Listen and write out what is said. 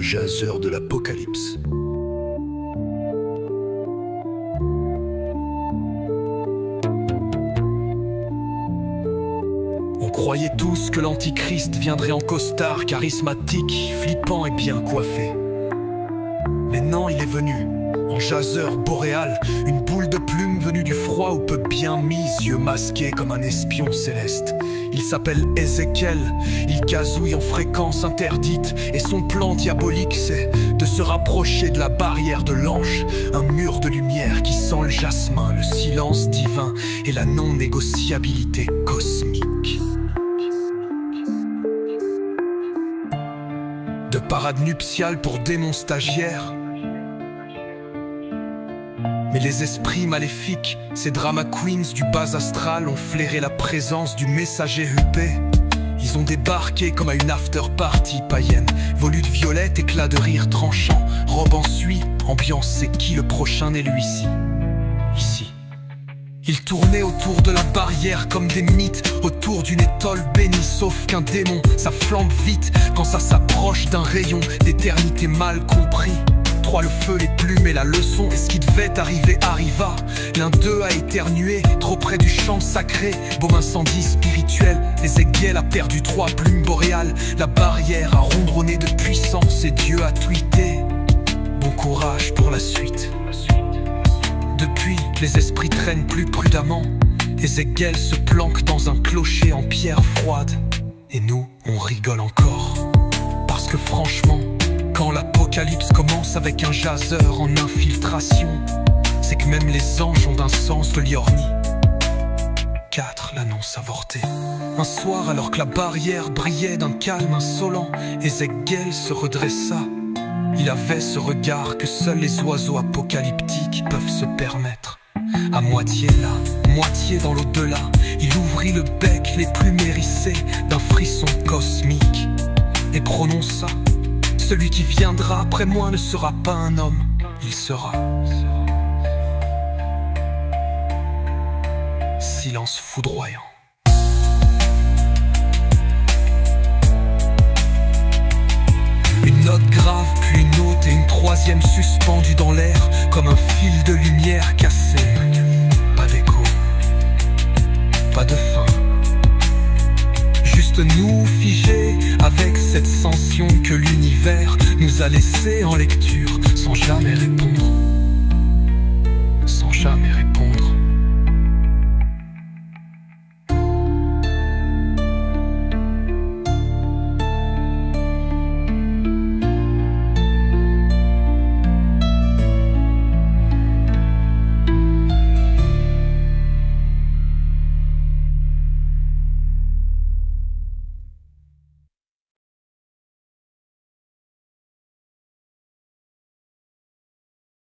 jaseur de l'Apocalypse. On croyait tous que l'Antichrist viendrait en costard charismatique, flippant et bien coiffé. Mais non, il est venu, en jaseur boréal, une boule de plume venue du froid aux peu bien mis, yeux masqués comme un espion céleste. Il s'appelle Ézéchiel, il gazouille en fréquence interdite, et son plan diabolique c'est de se rapprocher de la barrière de l'ange, un mur de lumière qui sent le jasmin, le silence divin et la non-négociabilité cosmique. De parade nuptiale pour démons stagiaires. Mais les esprits maléfiques, ces drama queens du bas astral ont flairé la présence du messager huppé. Ils ont débarqué comme à une after-party païenne. Volute violette, éclat de rire tranchant, robe en suie, ambiance c'est qui le prochain n'est lui-ci. Ici. Ils tournaient autour de la barrière comme des mythes, autour d'une étole bénie, sauf qu'un démon, ça flambe vite quand ça s'approche d'un rayon d'éternité mal compris. Trois, le feu, les plumes et la leçon, et ce qui devait arriver arriva. L'un d'eux a éternué, trop près du champ sacré. Baume incendie spirituel, Ézéchiel a perdu 3 plumes boréales. La barrière a ronronné de puissance et Dieu a tweeté: bon courage pour la suite. Depuis, les esprits traînent plus prudemment. Ézéchiel se planque dans un clocher en pierre froide. Et nous, on rigole encore. Parce que franchement, quand l'Apocalypse commence avec un jaseur en infiltration, c'est que même les anges ont d'un sens de l'ironie. 4. L'annonce avortée. Un soir, alors que la barrière brillait d'un calme insolent, Ézéchiel se redressa. Il avait ce regard que seuls les oiseaux apocalyptiques peuvent se permettre. À moitié là, moitié dans l'au-delà, il ouvrit le bec, les plumes hérissées d'un frisson cosmique, et prononça: celui qui viendra après moi ne sera pas un homme, il sera. Silence foudroyant. Une note grave, puis une autre et une troisième suspendue dans l'air, comme un fil de lumière cassé. Pas d'écho, pas de fin. Juste nous figés avec cette sensation que l'univers nous a laissé en lecture sans jamais répondre.